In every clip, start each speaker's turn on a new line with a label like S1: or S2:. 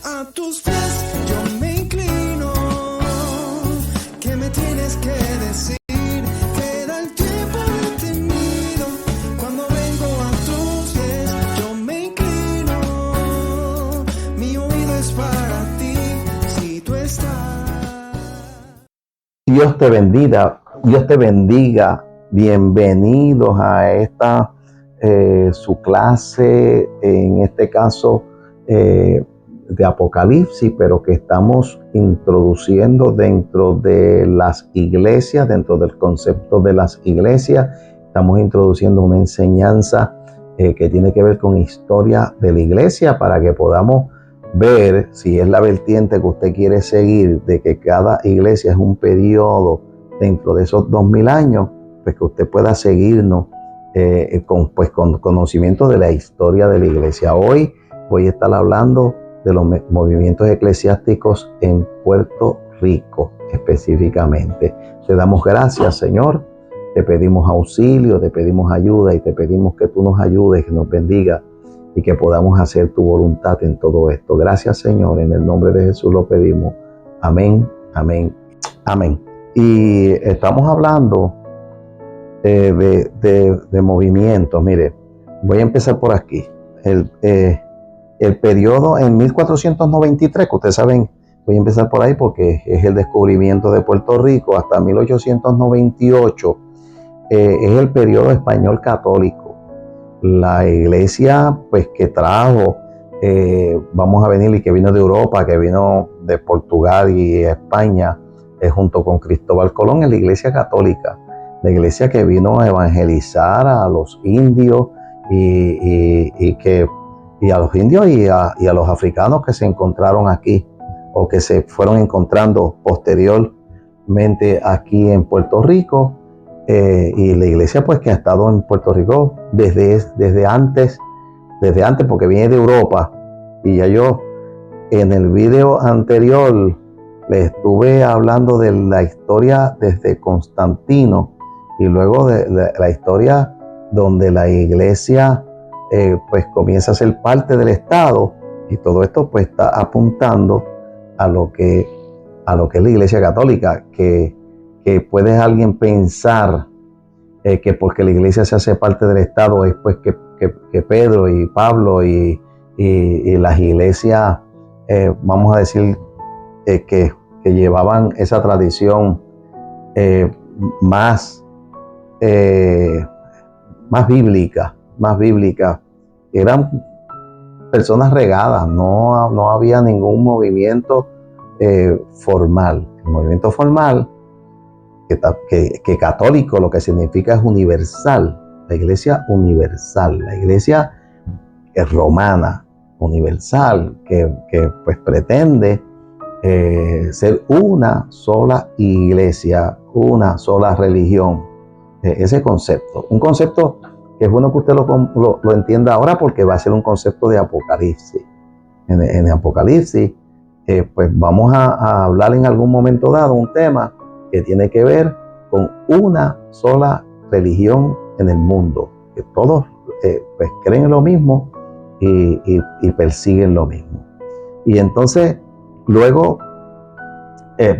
S1: A tus pies yo me inclino. ¿Qué me tienes que decir? Queda el tiempo detenido. Cuando vengo a tus pies yo me inclino. Mi oído es para ti si tú estás.
S2: Dios te bendiga, Dios te bendiga. Bienvenidos a esta su clase, en este caso de Apocalipsis, pero que estamos introduciendo dentro de las iglesias, dentro del concepto de las iglesias. Estamos introduciendo una enseñanza que tiene que ver con historia de la iglesia, para que podamos ver si es la vertiente que usted quiere seguir, de que cada iglesia es un periodo dentro de esos 2000 años, pues que usted pueda seguirnos con conocimiento de la historia de la iglesia. Hoy voy a estar hablando de los movimientos eclesiásticos en Puerto Rico específicamente. Te damos gracias, Señor. Te pedimos auxilio, te pedimos ayuda y te pedimos que tú nos ayudes, que nos bendiga y que podamos hacer tu voluntad en todo esto. Gracias, Señor, en el nombre de Jesús lo pedimos. Amén, amén, amén. Y estamos hablando de movimientos. Mire, voy a empezar por aquí. El periodo en 1493, que ustedes saben, voy a empezar por ahí porque es el descubrimiento de Puerto Rico, hasta 1898, es el periodo español católico. La iglesia, pues, que trajo, vamos a venir, y que vino de Europa, que vino de Portugal y España, junto con Cristóbal Colón, es la iglesia católica, la iglesia que vino a evangelizar a los indios y a los indios y a los africanos que se encontraron aquí, o que se fueron encontrando posteriormente aquí en Puerto Rico. Y la iglesia, pues, que ha estado en Puerto Rico desde antes, porque viene de Europa. Y ya yo en el video anterior les estuve hablando de la historia desde Constantino, y luego de la historia donde la iglesia pues comienza a ser parte del Estado, y todo esto pues está apuntando a lo que es la iglesia católica, que puede alguien pensar que porque la iglesia se hace parte del Estado es pues que Pedro y Pablo y las iglesias, vamos a decir, que llevaban esa tradición más bíblica, eran personas regadas. No había ningún movimiento formal. El movimiento formal, que católico, lo que significa es universal, la iglesia universal, la iglesia romana universal, que pues pretende ser una sola iglesia, una sola religión. Ese concepto, un concepto que es bueno que usted lo entienda ahora, porque va a ser un concepto de Apocalipsis. En Apocalipsis, pues vamos a hablar en algún momento dado un tema que tiene que ver con una sola religión en el mundo, que todos pues creen en lo mismo y persiguen lo mismo. Y entonces, luego,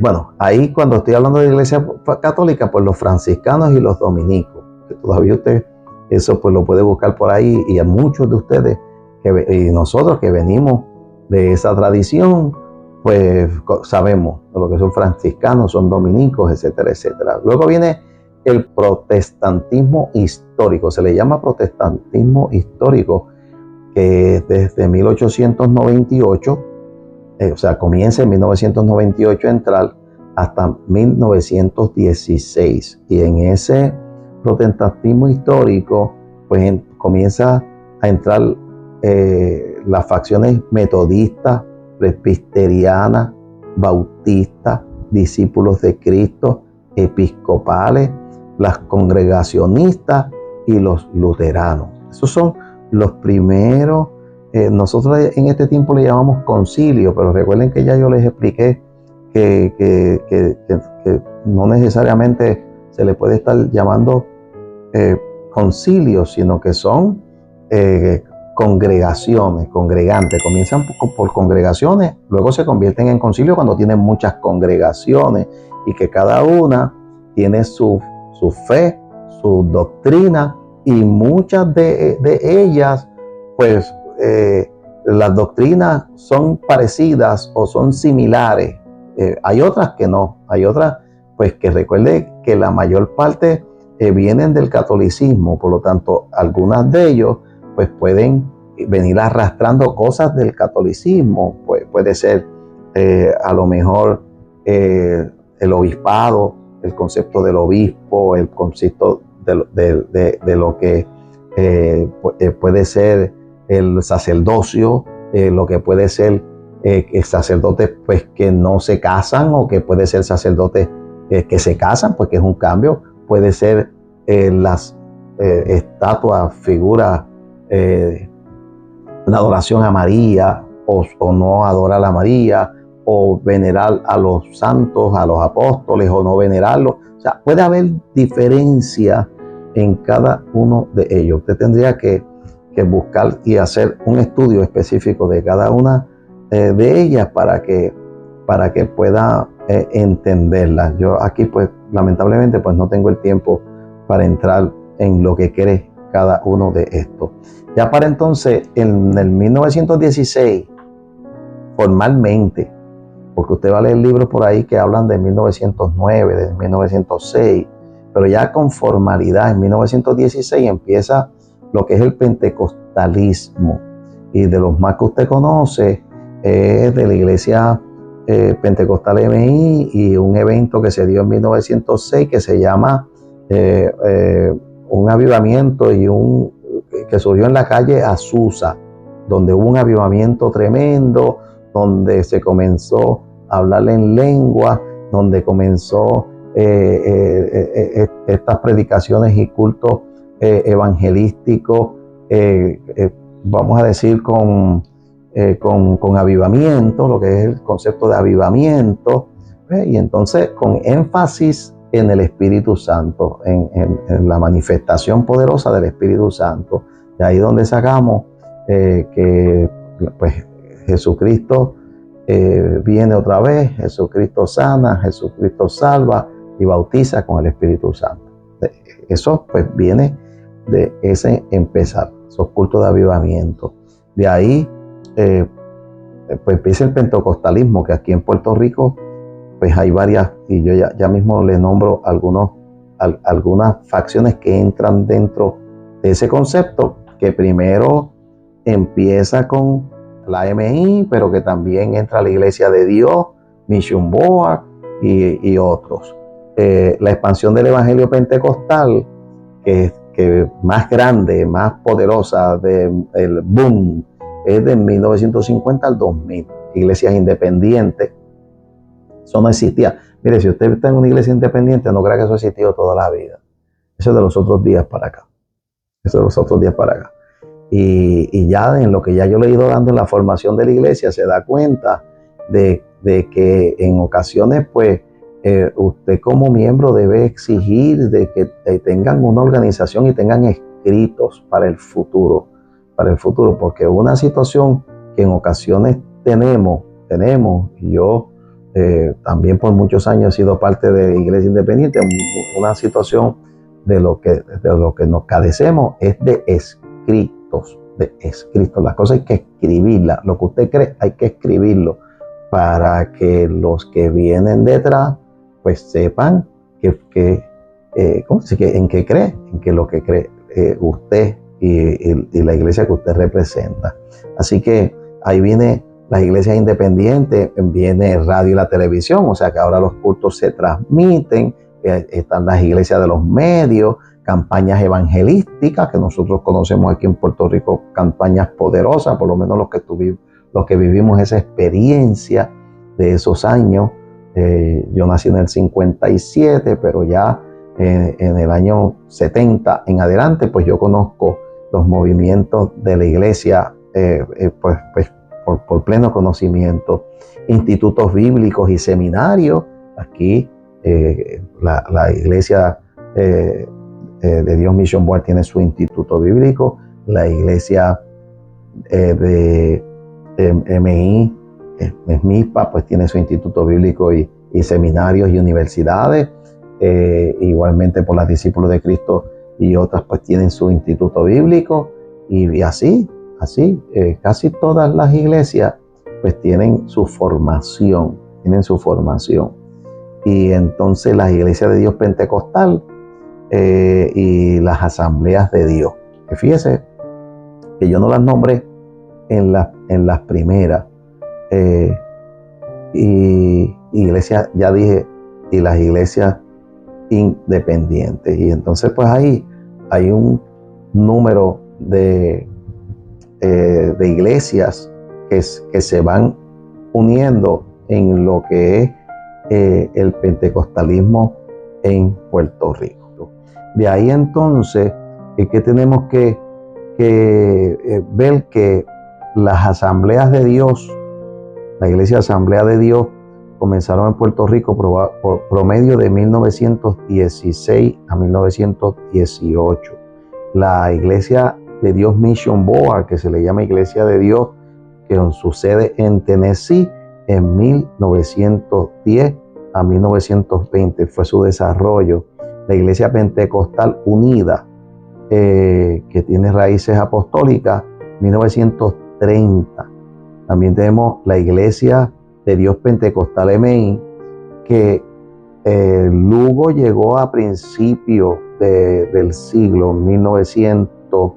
S2: bueno, ahí cuando estoy hablando de la iglesia católica, pues los franciscanos y los dominicos, que todavía usted eso pues lo puede buscar por ahí, y a muchos de ustedes y nosotros que venimos de esa tradición, pues sabemos de lo que son franciscanos, son dominicos, etcétera, etcétera. Luego viene el protestantismo histórico, se le llama protestantismo histórico, que desde 1898, o sea, comienza en 1998 a entrar hasta 1916. Y en ese protestantismo histórico, pues comienza a entrar las facciones metodistas, presbiterianas, bautistas, discípulos de Cristo, episcopales, las congregacionistas y los luteranos. Esos son los primeros. Nosotros en este tiempo le llamamos concilio, pero recuerden que ya yo les expliqué que no necesariamente se le puede estar llamando concilio, sino que son congregaciones, congregantes. Comienzan por congregaciones, luego se convierten en concilio cuando tienen muchas congregaciones y que cada una tiene su fe, su doctrina, y muchas de ellas, pues las doctrinas son parecidas o son similares. Hay otras que no, hay otras pues que recuerde que la mayor parte vienen del catolicismo, por lo tanto algunas de ellos pues pueden venir arrastrando cosas del catolicismo, pues puede ser a lo mejor el obispado, el concepto del obispo, el concepto de lo que puede ser el sacerdocio, lo que puede ser sacerdotes pues que no se casan, o que puede ser sacerdotes que se casan, pues que es un cambio, puede ser las estatuas, figuras, la adoración a María, o no adorar a María, o venerar a los santos, a los apóstoles, o no venerarlos. O sea, puede haber diferencia en cada uno de ellos. Usted tendría que buscar y hacer un estudio específico de cada una de ellas para que pueda entenderlas. Yo aquí pues lamentablemente pues no tengo el tiempo para entrar en lo que cree cada uno de estos. Ya para entonces, en el 1916, formalmente, porque usted va a leer libros por ahí que hablan de 1909, de 1906, pero ya con formalidad en 1916 empieza lo que es el pentecostalismo, y de los más que usted conoce es de la iglesia pentecostal MI, y un evento que se dio en 1906 que se llama un avivamiento que surgió en la calle Azusa, donde hubo un avivamiento tremendo, donde se comenzó a hablar en lengua, donde comenzó estas predicaciones y cultos evangelísticos, vamos a decir con avivamiento, lo que es el concepto de avivamiento, y entonces con énfasis en el Espíritu Santo, en la manifestación poderosa del Espíritu Santo. De ahí donde sacamos que pues Jesucristo viene otra vez, Jesucristo sana, Jesucristo salva y bautiza con el Espíritu Santo. Eso pues viene de ese empezar, esos cultos de avivamiento. De ahí pues empieza el pentecostalismo, que aquí en Puerto Rico pues hay varias, y yo ya mismo le nombro algunas facciones que entran dentro de ese concepto, que primero empieza con la MI, pero que también entra la Iglesia de Dios, Mission Board y otros. La expansión del Evangelio Pentecostal, que más grande, más poderosa, el boom, es de 1950 al 2000. Iglesias independientes. Eso no existía. Mire, si usted está en una iglesia independiente, no crea que eso ha existido toda la vida. Eso es de los otros días para acá. Eso es de los otros días para acá. Y ya en lo que ya yo le he ido dando en la formación de la iglesia, se da cuenta de que en ocasiones, pues, usted como miembro debe exigir de que tengan una organización y tengan escritos para el futuro, porque una situación que en ocasiones tenemos, y yo también por muchos años he sido parte de Iglesia Independiente, una situación de lo que nos carecemos es de escritos. Las cosas hay que escribirlas, lo que usted cree hay que escribirlo, para que los que vienen detrás pues sepan en qué cree, en que lo que cree usted y la iglesia que usted representa. Así que ahí viene las iglesias independientes, viene el radio y la televisión, o sea que ahora los cultos se transmiten, están las iglesias de los medios, campañas evangelísticas que nosotros conocemos aquí en Puerto Rico, campañas poderosas, por lo menos los que vivimos esa experiencia de esos años. Yo nací en el 57, pero ya en el año 70 en adelante, pues yo conozco los movimientos de la iglesia, pues por pleno conocimiento. Institutos bíblicos y seminarios. Aquí la iglesia de Dios Mission Board tiene su instituto bíblico. La iglesia de MI, MISPA, pues tiene su instituto bíblico y seminarios y universidades. Igualmente por las Discípulos de Cristo y otras pues tienen su instituto bíblico y así, casi todas las iglesias pues tienen su formación. Y entonces las iglesias de Dios Pentecostal y las asambleas de Dios. Que fíjese que yo no las nombré en las primeras. Y iglesias, ya dije, y las iglesias independientes. Y entonces pues ahí hay un número de iglesias que se van uniendo en lo que es el pentecostalismo en Puerto Rico. De ahí entonces es que tenemos que ver que las asambleas de Dios, la Iglesia Asamblea de Dios, comenzaron en Puerto Rico por promedio de 1916 a 1918. La Iglesia de Dios Mission Board, que se le llama Iglesia de Dios, que con su sede en Tennessee, en 1910 a 1920 fue su desarrollo. La Iglesia Pentecostal Unida, que tiene raíces apostólicas, 1930. También tenemos la Iglesia de Dios Pentecostal MI, que Lugo llegó a principios del siglo 1900,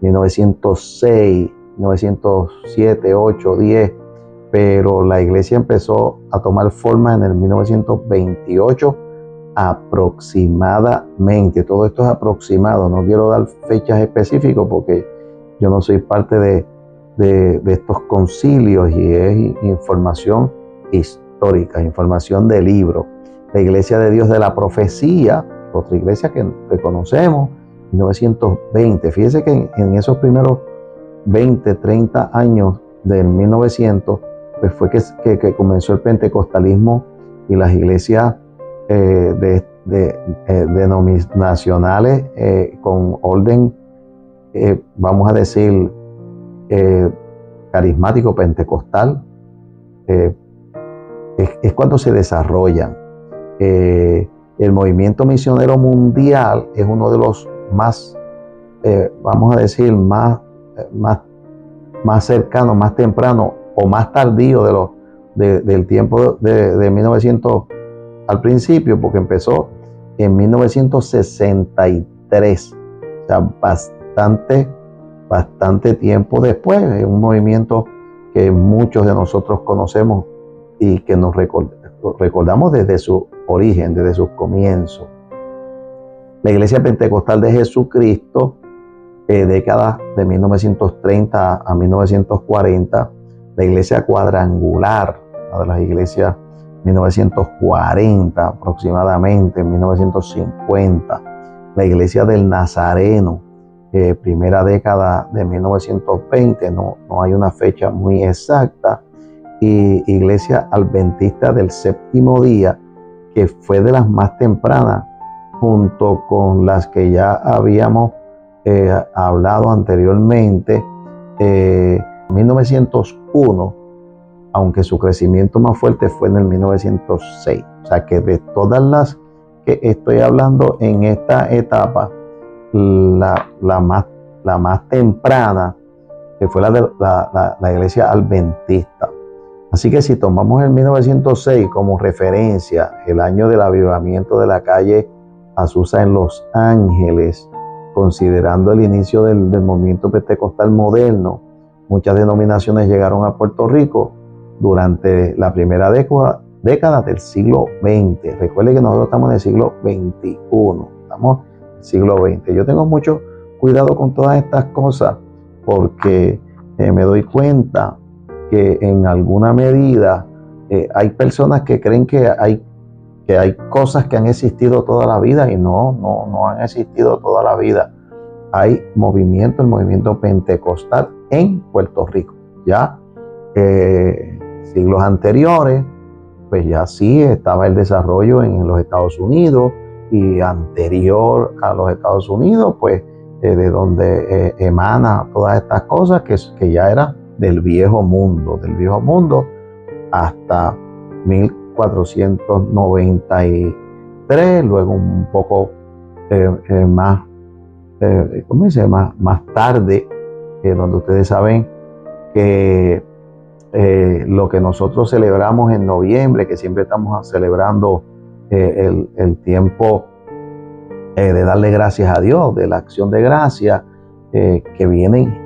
S2: 1906, 1907, 8, 10, pero la iglesia empezó a tomar forma en el 1928 aproximadamente. Todo esto es aproximado, no quiero dar fechas específicas porque yo no soy parte de estos concilios y es información histórica, información de libro. La Iglesia de Dios de la Profecía, otra iglesia que conocemos, 1920. Fíjese que en esos primeros 20, 30 años del 1900, pues fue que comenzó el pentecostalismo y las iglesias denominacionales con orden, vamos a decir, carismático pentecostal, es cuando se desarrollan. El movimiento misionero mundial es uno de los más, vamos a decir, más cercano, más temprano o más tardío del tiempo de 1900 al principio, porque empezó en 1963, o sea, bastante tiempo después. Es un movimiento que muchos de nosotros conocemos y que nos recordamos desde su origen, desde sus comienzos. La Iglesia Pentecostal de Jesucristo, décadas de 1930 a 1940, la Iglesia Cuadrangular, una de las iglesias 1940 aproximadamente, 1950, la Iglesia del Nazareno, primera década de 1920, no hay una fecha muy exacta, y Iglesia Adventista del Séptimo Día, que fue de las más tempranas, junto con las que ya habíamos hablado anteriormente. 1901, aunque su crecimiento más fuerte fue en el 1906. O sea que de todas las que estoy hablando en esta etapa, la más temprana, que fue la Iglesia Adventista. Así que si tomamos el 1906 como referencia, el año del avivamiento de la calle Azusa en Los Ángeles, considerando el inicio del movimiento pentecostal moderno, muchas denominaciones llegaron a Puerto Rico durante la primera década del siglo XX. Recuerde que nosotros estamos en el siglo XXI, estamos en el siglo XX. Yo tengo mucho cuidado con todas estas cosas porque me doy cuenta que en alguna medida hay personas que creen que hay cosas que han existido toda la vida y no han existido toda la vida. Hay el movimiento pentecostal en Puerto Rico. Ya siglos anteriores, pues ya sí estaba el desarrollo en los Estados Unidos, y anterior a los Estados Unidos, pues de donde emana todas estas cosas que ya era del viejo mundo hasta 1493, luego un poco más, ¿cómo dice? Más tarde, donde ustedes saben que lo que nosotros celebramos en noviembre, que siempre estamos celebrando el tiempo de darle gracias a Dios, de la acción de gracia, que vienen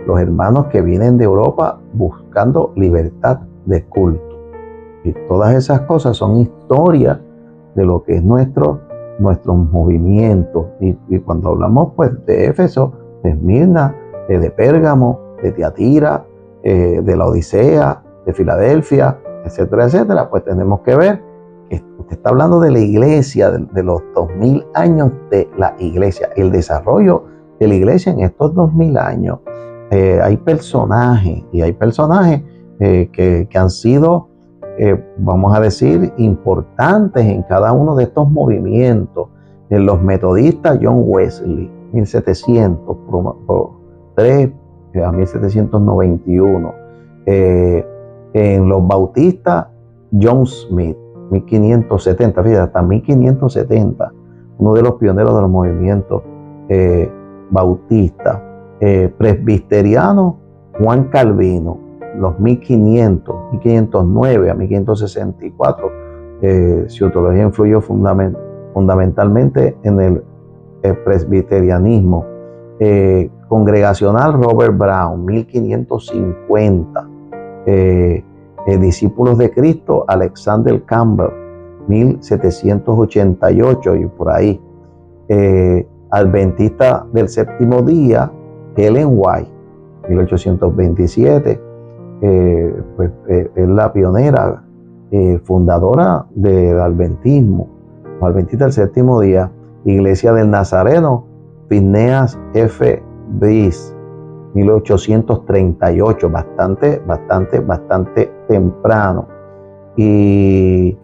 S2: los hermanos que vienen de Europa buscando libertad de culto. Y todas esas cosas son historias de lo que es nuestros movimientos. Y cuando hablamos pues de Éfeso, de Esmirna, de Pérgamo, de Tiatira, de la Odisea, de Filadelfia, etcétera, etcétera, pues tenemos que ver que usted está hablando de la iglesia, de los 2000 años de la iglesia, el desarrollo de la iglesia en estos 2000 años. Hay personajes que han sido, vamos a decir, importantes en cada uno de estos movimientos. En los metodistas, John Wesley, 1703 a 1791. En los bautistas, John Smith, 1570, fíjate, hasta 1570, uno de los pioneros de los movimientos bautistas. Presbiteriano, Juan Calvino, los 1509 a 1564. Su teología influyó fundamentalmente en el presbiterianismo. Congregacional, Robert Brown, 1550. Discípulos de Cristo, Alexander Campbell, 1788 y por ahí. Adventista del séptimo día, Ellen White, 1827, pues, es la pionera, fundadora del adventismo, adventista del séptimo día. Iglesia del Nazareno, Phineas F. Bliss, 1838, bastante temprano. Y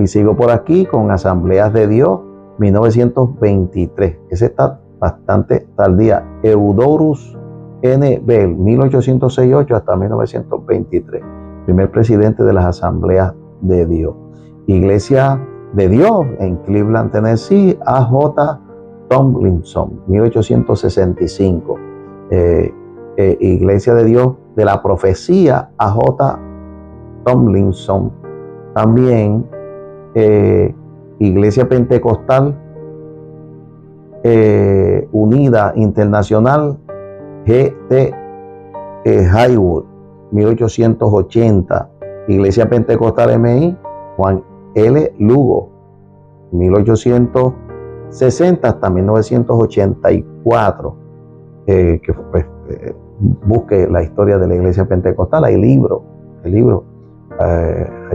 S2: sigo por aquí con Asambleas de Dios, 1923. Ese está bastante tardía. Eudorus N. Bell, 1868 hasta 1923. Primer presidente de las Asambleas de Dios. Iglesia de Dios en Cleveland, Tennessee, A.J. Tomlinson, 1865. Iglesia de Dios de la Profecía, A.J. Tomlinson. También Iglesia Pentecostal Unida Internacional, G.T. Haywood, 1880. Iglesia Pentecostal M.I., Juan L. Lugo, 1860 hasta 1984. Que pues, busque la historia de la Iglesia Pentecostal. Hay libros. Hay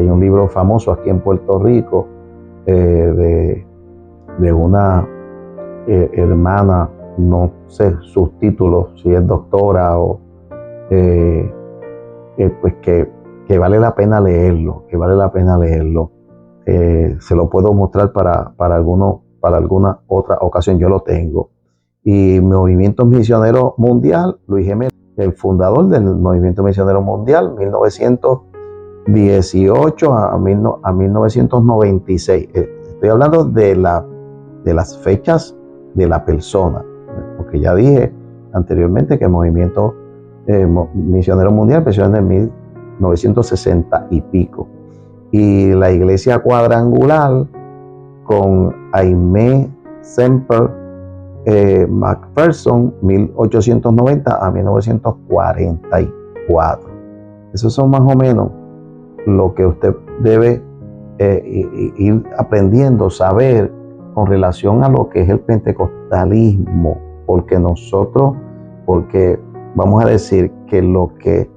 S2: un libro famoso aquí en Puerto Rico de una hermana, no sé sus títulos, si es doctora o pues que vale la pena leerlo, se lo puedo mostrar para alguna otra ocasión, yo lo tengo. Y Movimiento Misionero Mundial, Luis G. el fundador del Movimiento Misionero Mundial, 1918 a 1996. Estoy hablando de las fechas de la persona, porque ya dije anteriormente que el Movimiento Misionero Mundial empezó en el 1960 y pico. Y la Iglesia Cuadrangular con Aimé Semper McPherson, 1890 a 1944. Esos son más o menos lo que usted debe ir aprendiendo, saber con relación a lo que es el pentecostalismo, porque vamos a decir que lo que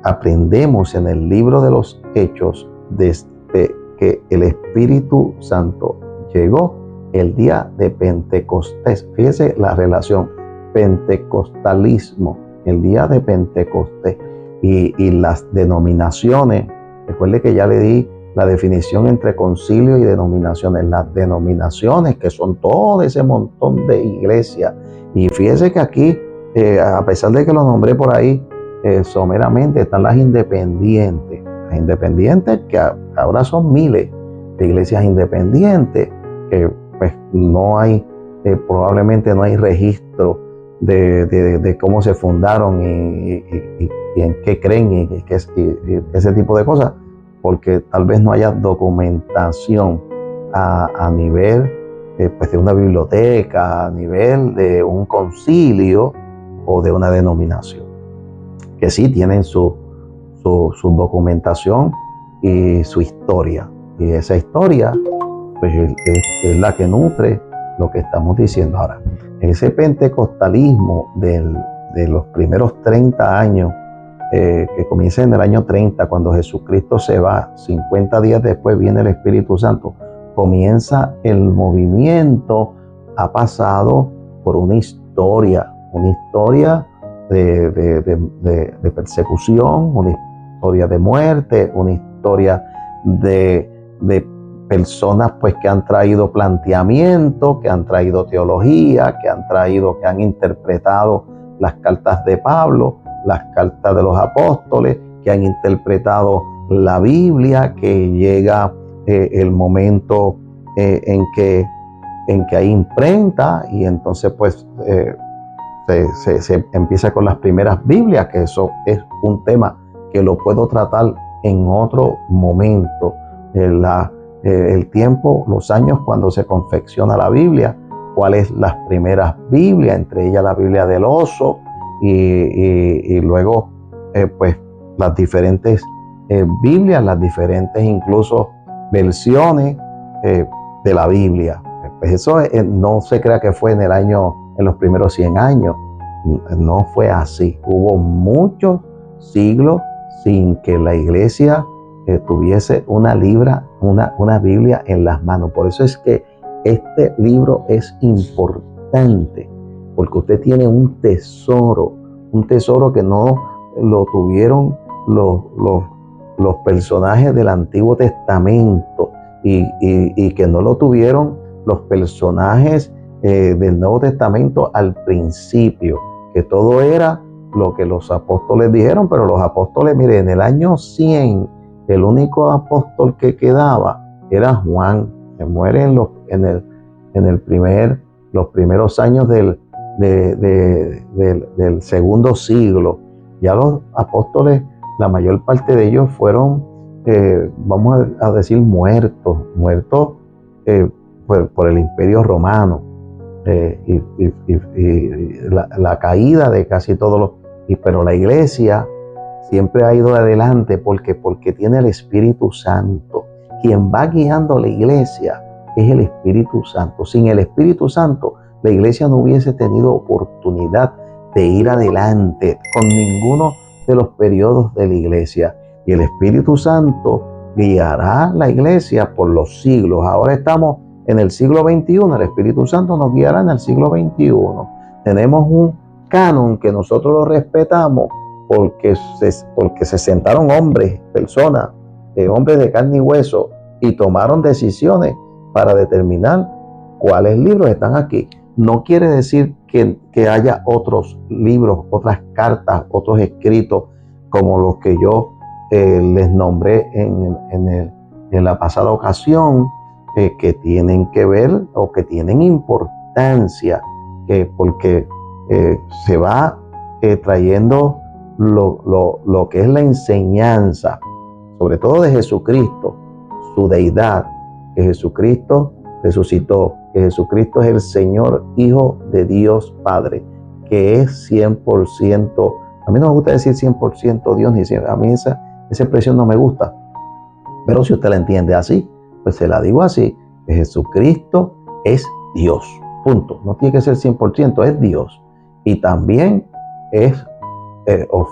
S2: aprendemos en el libro de los Hechos desde que el Espíritu Santo llegó el día de Pentecostés. Fíjese la relación, pentecostalismo, el día de Pentecostés. Y las denominaciones, recuerde que ya le di la definición entre concilio y denominaciones. Las denominaciones, que son todo ese montón de iglesias. Y fíjese que aquí, a pesar de que lo nombré por ahí someramente, están las independientes. Las independientes que ahora son miles de iglesias independientes, que pues no hay, probablemente no hay registro de cómo se fundaron y en qué creen y ese tipo de cosas, porque tal vez no haya documentación a nivel pues de una biblioteca, a nivel de un concilio o de una denominación, que sí tienen su documentación y su historia. Y esa historia pues, es la que nutre lo que estamos diciendo ahora. Ese pentecostalismo de los primeros 30 años, que comienza en el año 30, cuando Jesucristo se va, 50 días después viene el Espíritu Santo, comienza el movimiento, ha pasado por una historia de persecución, una historia de muerte, una historia de personas pues que han traído planteamiento, que han traído teología, que han interpretado las cartas de Pablo, las cartas de los apóstoles, que han interpretado la Biblia, que llega el momento en que hay imprenta, y entonces pues se empieza con las primeras Biblias, que eso es un tema que lo puedo tratar en otro momento. El tiempo, los años cuando se confecciona la Biblia, cuáles las primeras Biblias, entre ellas la Biblia del oso, y luego pues las diferentes Biblias, las diferentes incluso versiones de la Biblia. Pues eso no se crea que fue en los primeros 100 años, no fue así. Hubo muchos siglos sin que la iglesia tuviese una Biblia en las manos. Por eso es que este libro es importante, porque usted tiene un tesoro que no lo tuvieron los personajes del Antiguo Testamento y que no lo tuvieron los personajes del Nuevo Testamento al principio, que todo era lo que los apóstoles dijeron. Pero los apóstoles, mire, en el año 100, el único apóstol que quedaba era Juan. Se muere los primeros años del segundo siglo. Ya los apóstoles, la mayor parte de ellos fueron, vamos a decir, muertos por el Imperio Romano, y la caída de casi todos pero la iglesia siempre ha ido adelante porque tiene el Espíritu Santo. Quien va guiando la iglesia es el Espíritu Santo. Sin el Espíritu Santo, la iglesia no hubiese tenido oportunidad de ir adelante con ninguno de los periodos de la iglesia. Y el Espíritu Santo guiará la iglesia por los siglos. Ahora estamos en el siglo XXI, el Espíritu Santo nos guiará en el siglo XXI. Tenemos un canon que nosotros lo respetamos porque se sentaron personas, hombres de carne y hueso, y tomaron decisiones para determinar cuáles libros están aquí. No quiere decir que haya otros libros, otras cartas, otros escritos como los que yo les nombré en la pasada ocasión, que tienen que ver o que tienen importancia, porque se va trayendo lo que es la enseñanza, sobre todo de Jesucristo, su deidad, que Jesucristo resucitó, que Jesucristo es el Señor, Hijo de Dios Padre, que es 100%, a mí no me gusta decir 100% Dios, a mí esa expresión no me gusta, pero si usted la entiende así, pues se la digo así, que Jesucristo es Dios, punto. No tiene que ser 100%, es Dios. Y también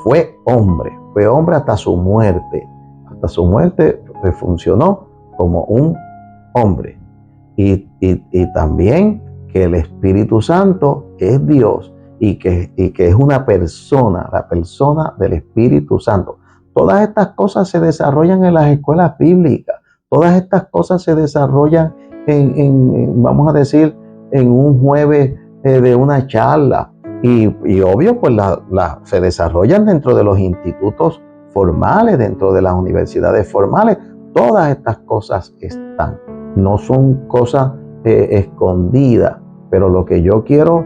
S2: fue hombre hasta su muerte. Hasta su muerte funcionó como un hombre. Y también que el Espíritu Santo es Dios y que es una persona, la persona del Espíritu Santo. Todas estas cosas se desarrollan en las escuelas bíblicas. Todas estas cosas se desarrollan vamos a decir, en un jueves de una charla. Y obvio, pues se desarrollan dentro de los institutos formales, dentro de las universidades formales. Todas estas cosas están. No son cosas escondidas. Pero lo que yo quiero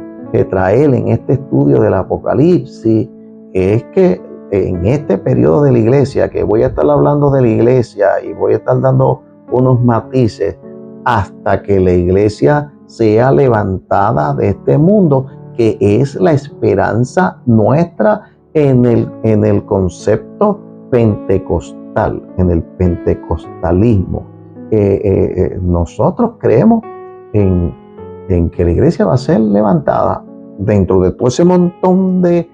S2: traer en este estudio del Apocalipsis es que en este periodo de la iglesia, que voy a estar hablando de la iglesia y voy a estar dando unos matices hasta que la iglesia sea levantada de este mundo, que es la esperanza nuestra en el concepto pentecostal, en el pentecostalismo. Nosotros creemos en que la iglesia va a ser levantada dentro de todo ese montón de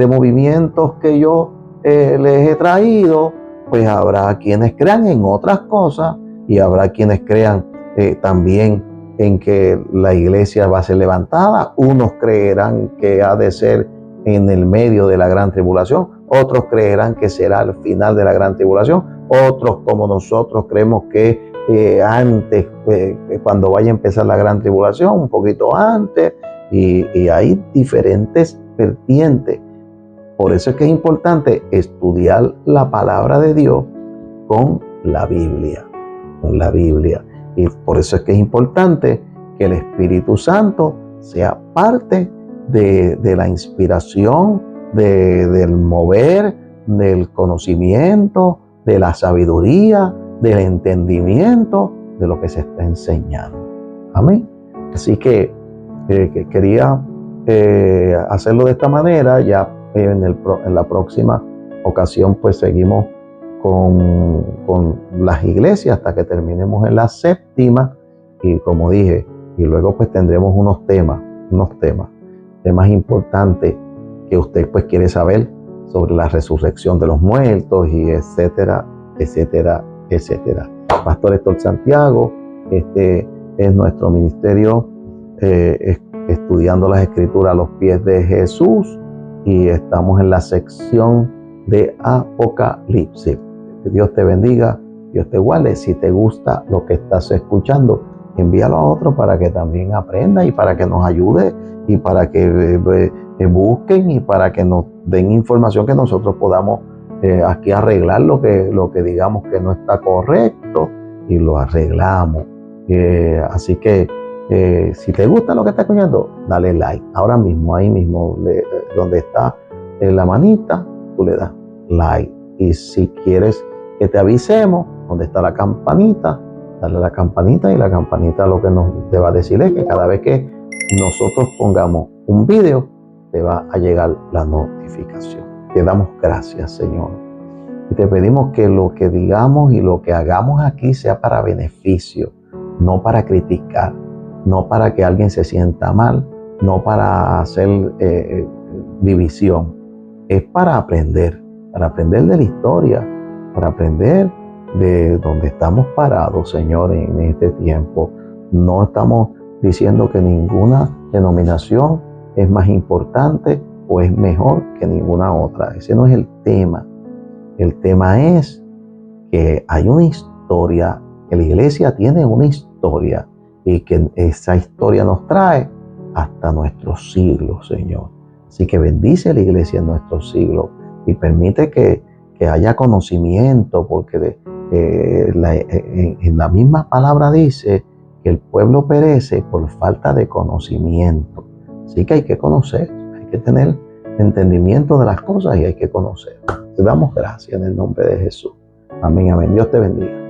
S2: movimientos que yo les he traído. Pues habrá quienes crean en otras cosas y habrá quienes crean también en que la iglesia va a ser levantada. Unos creerán que ha de ser en el medio de la gran tribulación, otros creerán que será al final de la gran tribulación, otros como nosotros creemos que antes, cuando vaya a empezar la gran tribulación, un poquito antes, y hay diferentes vertientes. Por eso es que es importante estudiar la palabra de Dios con la Biblia. Y por eso es que es importante que el Espíritu Santo sea parte de la inspiración, del mover, del conocimiento, de la sabiduría, del entendendo de lo que se está enseñando. Amén. Así que quería hacerlo de esta manera. Ya en la próxima ocasión pues seguimos con las iglesias hasta que terminemos en la séptima, y como dije, y luego pues tendremos unos temas importantes que usted pues quiere saber sobre la resurrección de los muertos y etcétera. Pastor Héctor Santiago, este es nuestro ministerio estudiando las escrituras a los pies de Jesús, y estamos en la sección de Apocalipsis. Que Dios te bendiga, Dios te guarde. Si te gusta lo que estás escuchando, envíalo a otro para que también aprenda y para que nos ayude y para que busquen y para que nos den información que nosotros podamos aquí arreglar lo que digamos que no está correcto, y lo arreglamos. Así que si te gusta lo que estás escuchando, dale like. Ahora mismo, ahí mismo, donde está la manita, tú le das like. Y si quieres que te avisemos, donde está la campanita, dale a la campanita, y la campanita lo que te va a decir es que cada vez que nosotros pongamos un video, te va a llegar la notificación. Te damos gracias, Señor. Y te pedimos que lo que digamos y lo que hagamos aquí sea para beneficio, no para criticar, no para que alguien se sienta mal, no para hacer división. Es para aprender de la historia, para aprender de donde estamos parados, Señor, en este tiempo. No estamos diciendo que ninguna denominación es más importante o es mejor que ninguna otra. Ese no es el tema. El tema es que hay una historia, que la iglesia tiene una historia, y que esa historia nos trae hasta nuestros siglos, Señor. Así que bendice la iglesia en nuestros siglos y permite que haya conocimiento, porque en la misma palabra dice que el pueblo perece por falta de conocimiento. Así que hay que conocer, hay que tener entendimiento de las cosas y hay que conocer. Te damos gracias en el nombre de Jesús. Amén, amén. Dios te bendiga.